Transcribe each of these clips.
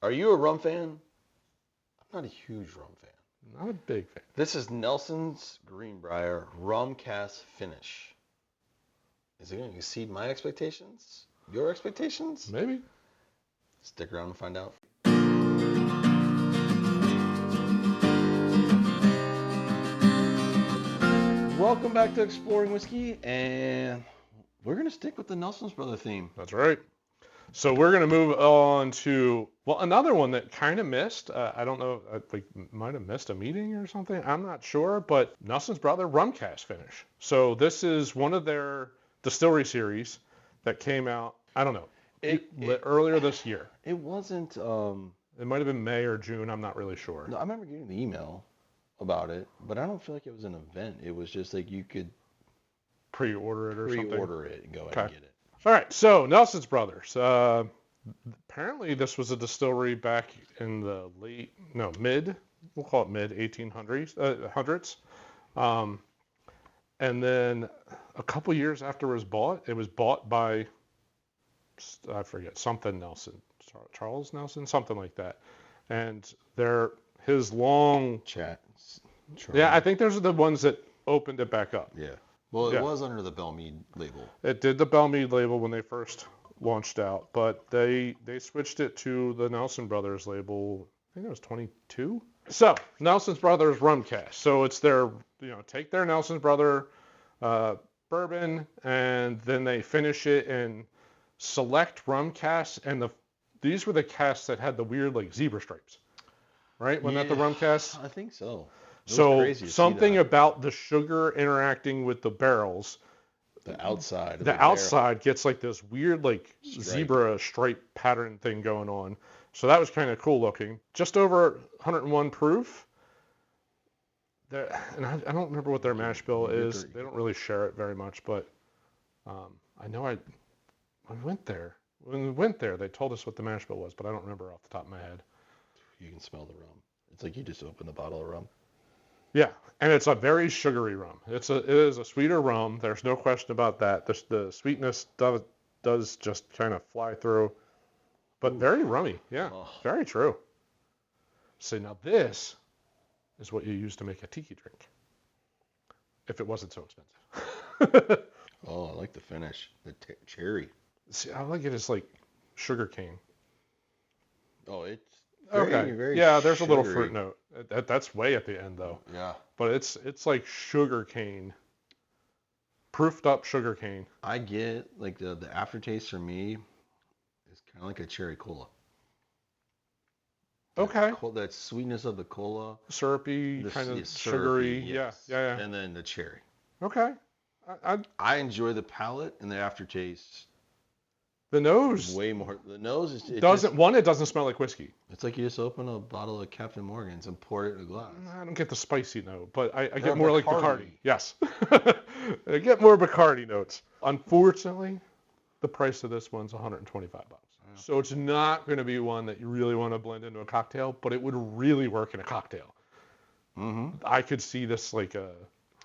Are you a rum fan? I'm not a huge rum fan. Not a big fan. This is Nelson's Green Brier Rum Cask Finish. Is it going to exceed my expectations? Your expectations? Maybe. Stick around and find out. Welcome back to Exploring Whiskey, and we're going to stick with the Nelson Brothers theme. That's right. So we're going to move on to, well, another one that kind of missed. I don't know, like might have missed a meeting or something. I'm not sure, but Nelson's Brother Rum Cask Finish. So this is one of their distillery series that came out, I don't know, earlier this year. It wasn't... It might have been May or June. I'm not really sure. No, I remember getting the email about it, but I don't feel like it was an event. It was just like you could pre-order it or something. Pre-order it and go ahead and get it. All right, so Nelson's Brothers. Apparently this was a distillery back in the we'll call it mid 1800s. And then a couple years after it was bought by, I forget, something Nelson, Charles Nelson, something like that. And his long... Yeah, I think those are the ones that opened it back up. Yeah. Well, it was under the Bellmead label. It did the Bellmead label when they first launched out, but they switched it to the Nelson Brothers label, I think it was 22. So, Nelson's Brothers Rum Cask. So it's take their Nelson's Brother bourbon, and then they finish it in select rum casks, and these were the casks that had the weird like zebra stripes, right? Wasn't that the rum casks? I think so. So something about the sugar interacting with the barrels, the outside gets like this weird like zebra stripe pattern thing going on. So that was kind of cool looking. Just over 101 proof. And I don't remember what their mash bill is. They don't really share it very much, but I know when we went there, they told us what the mash bill was, but I don't remember off the top of my head. You can smell the rum. It's like you just opened a bottle of rum. Yeah, and it's a very sugary rum. It is a sweeter rum. There's no question about that. The sweetness does just kind of fly through, but very rummy. Yeah, very true. So now this is what you use to make a tiki drink, if it wasn't so expensive. Oh, I like the finish. The cherry. See, I like it as like sugar cane. Oh, it's very, very yeah, there's sugary. a little fruit note. That's way at the end though. Yeah. But it's like sugar cane, proofed up sugar cane. I get like the aftertaste for me is kind of like a cherry cola. Okay. That sweetness of the cola. Syrupy, kind of sugary. Yes. Yeah. And then the cherry. Okay. I enjoy the palate and the aftertaste. The nose. Way more. The nose is... It doesn't smell like whiskey. It's like you just open a bottle of Captain Morgan's and pour it in a glass. I don't get the spicy note, but I get more like Bacardi. Yes. I get more Bacardi notes. Unfortunately, the price of this one's $125. Yeah. So it's not going to be one that you really want to blend into a cocktail, but it would really work in a cocktail. Mm-hmm. I could see this like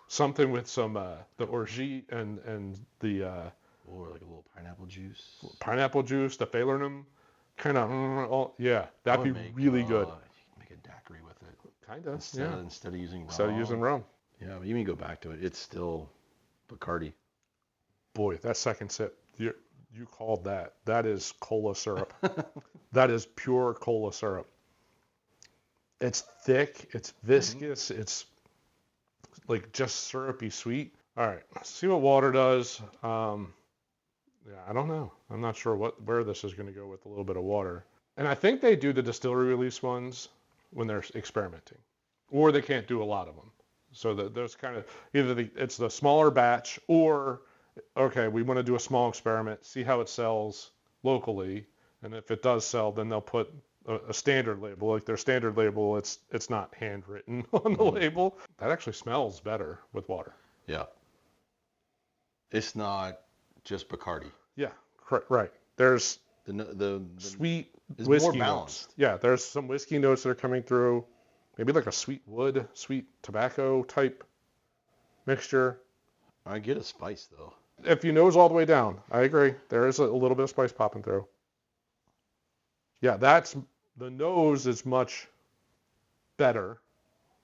something with some the orgeat and the... or like a little pineapple juice. Pineapple juice, the falernum, kind of, that'd be really good. You can make a daiquiri with it. Kind of, Instead of using rum. Instead of using rum. Yeah, but you can go back to it. It's still Bacardi. Boy, that second sip, you called that. That is cola syrup. That is pure cola syrup. It's thick, it's viscous, It's like just syrupy sweet. All right, let's see what water does. Yeah, I don't know. I'm not sure where this is going to go with a little bit of water. And I think they do the distillery release ones when they're experimenting, or they can't do a lot of them. So those kind of it's the smaller batch, or okay, we want to do a small experiment, see how it sells locally, and if it does sell, then they'll put a standard label. Like their standard label, it's not handwritten on the label. That actually smells better with water. Yeah. It's not just Bacardi. Yeah, right. There's the sweet is whiskey more balanced. Notes. Yeah, there's some whiskey notes that are coming through. Maybe like a sweet wood, sweet tobacco type mixture. I get a spice though. If you nose all the way down, I agree. There is a little bit of spice popping through. Yeah, that's The nose is much better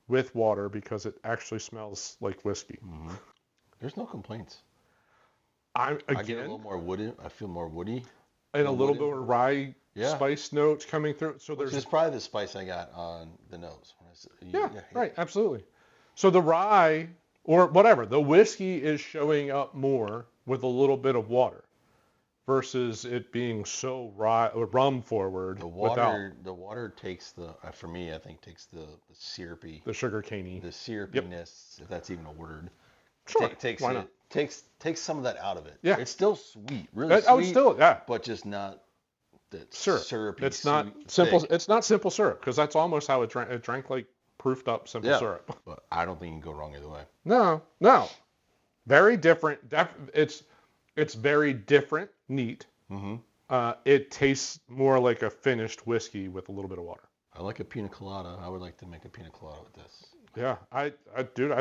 with water because it actually smells like whiskey. Mm-hmm. There's no complaints. I get a little more woody. I feel more woody. And a little bit of rye spice notes coming through. So Which is probably the spice I got on the nose. Right, absolutely. So the rye, or whatever, the whiskey is showing up more with a little bit of water versus it being so rum forward. The water takes for me, I think takes the syrupy, the sugar caney, the syrupiness, if that's even a word. Sure. Why not? Takes some of that out of it. Yeah. It's still sweet, really sweet. But just not that syrupy. It's not simple. It's not simple syrup because that's almost how it drank. It drank like proofed up simple syrup. But I don't think you can go wrong either way. No. Very different. It's very different, neat. Mm-hmm. It tastes more like a finished whiskey with a little bit of water. I like a pina colada. I would like to make a pina colada with this. Yeah, I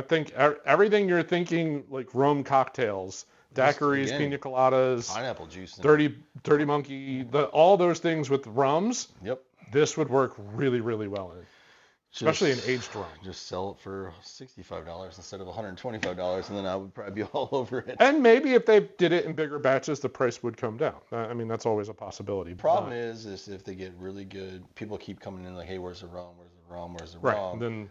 think everything you're thinking, like rum cocktails, daiquiris, pina coladas, pineapple juice, dirty monkey, all those things with rums. Yep. This would work really, really well in. Especially an aged rum. Just sell it for $65 instead of $125, and then I would probably be all over it. And maybe if they did it in bigger batches, the price would come down. I mean, that's always a possibility. The problem is if they get really good, people keep coming in like, hey, where's the rum? Where's the rum? Where's the rum? Right. Then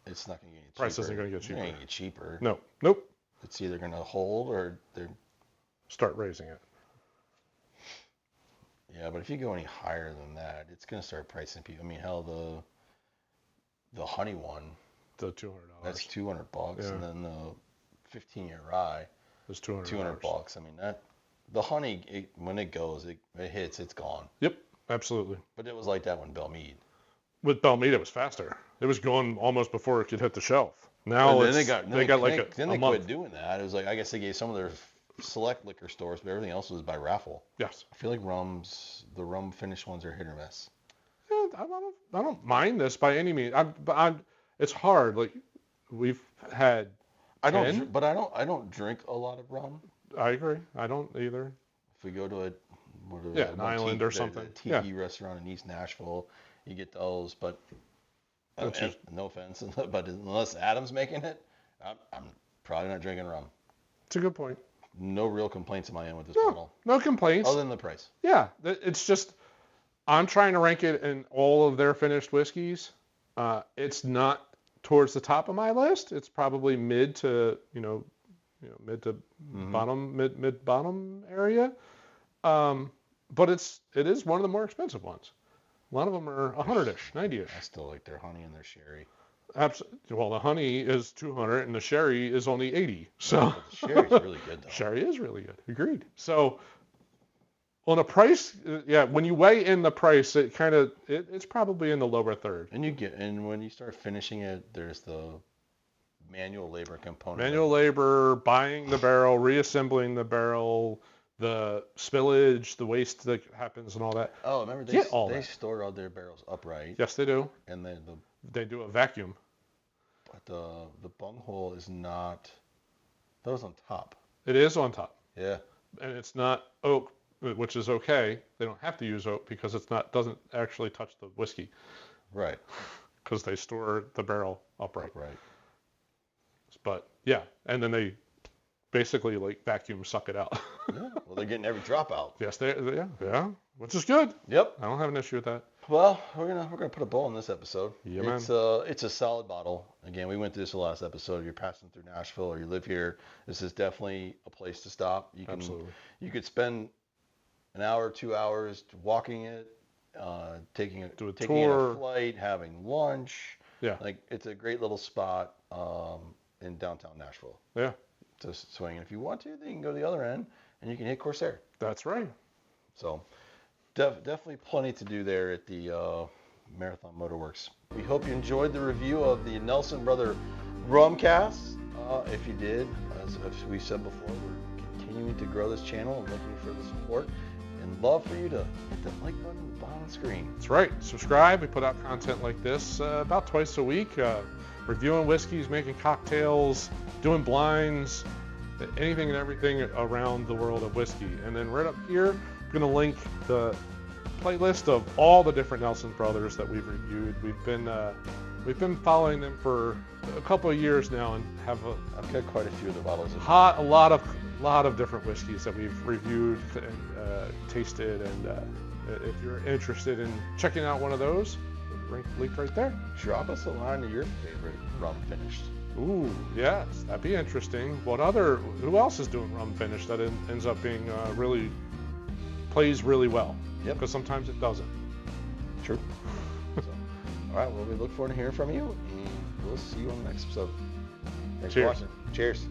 it's not going to get any cheaper. Price isn't going to get cheaper. It ain't get cheaper. No. Nope. It's either going to hold or they're start raising it. Yeah, but if you go any higher than that, it's going to start pricing people. I mean, hell, the honey one, the $200. That's $200, and then the 15-year rye is $200. $200. I mean the honey when it goes, it hits, it's gone. Yep, absolutely. But it was like that when Belle Meade. With Belle Meade, it was faster. It was going almost before it could hit the shelf. Now they quit month. doing that. It was like I guess they gave some of their select liquor stores, but everything else was by raffle. Yes. I feel like the rum finished ones are hit or miss. Yeah, I don't mind this by any means. It's hard. Like we've had. I don't drink a lot of rum. I agree. I don't either. If we go to an island or something, a tiki restaurant in East Nashville, you get those. But no offense, but unless Adam's making it, I'm probably not drinking rum. It's a good point. No real complaints on my end with this bottle. No complaints. Other than the price. Yeah, it's just I'm trying to rank it in all of their finished whiskeys. It's not towards the top of my list. It's probably mid to mid to mid bottom area. But it is one of the more expensive ones. A lot of them are 100-ish, 90-ish. I still like their honey and their sherry. Absolutely. Well, the honey is 200 and the sherry is only 80. So the sherry's really good though. Sherry is really good. Agreed. So on a price, when you weigh in the price, it's probably in the lower third. And when you start finishing it, there's the manual labor component. Manual labor, buying the barrel, reassembling the barrel, the spillage, the waste that happens and all that. Oh, remember they store all their barrels upright. Yes, they do. And then they do a vacuum. But the bunghole is not. That was on top. It is on top. Yeah. And it's not oak, which is okay. They don't have to use oak because doesn't actually touch the whiskey. Right. Because they store the barrel upright. Right. But yeah, and then they basically like vacuum suck it out. Yeah. Well, they're getting every drop out. Yes, yeah, which is good. Yep. I don't have an issue with that. Well, we're gonna put a bow on this episode. Yeah, man. It's a solid bottle. Again, we went through this the last episode. If you're passing through Nashville or you live here, this is definitely a place to stop. Absolutely. You could spend an hour, 2 hours walking it, taking a flight, having lunch. Yeah. Like it's a great little spot in downtown Nashville. Yeah. To swing. And if you want to, then you can go to the other end and you can hit Corsair. That's right. So definitely plenty to do there at the Marathon Motorworks. We hope you enjoyed the review of the Nelson Bros Rum Cask. If you did, as we said before, we're continuing to grow this channel and looking for the support and love for you to hit the like button at the bottom of the screen. That's right. Subscribe. We put out content like this about twice a week. Reviewing whiskeys, making cocktails, doing blinds, anything and everything around the world of whiskey. And then right up here, I'm going to link the playlist of all the different Nelson Brothers that we've reviewed. We've been following them for a couple of years now, and have I've got quite a few of the bottles. a lot of different whiskeys that we've reviewed and tasted. And if you're interested in checking out one of those, link right there. Drop us a line of your favorite rum finished. Ooh, yes, that'd be interesting. Who else is doing rum finish that ends up being really plays really well? Yep. Because sometimes it doesn't. True. So, all right, well, we look forward to hearing from you, and we'll see you on the next episode. Thanks for watching. Cheers.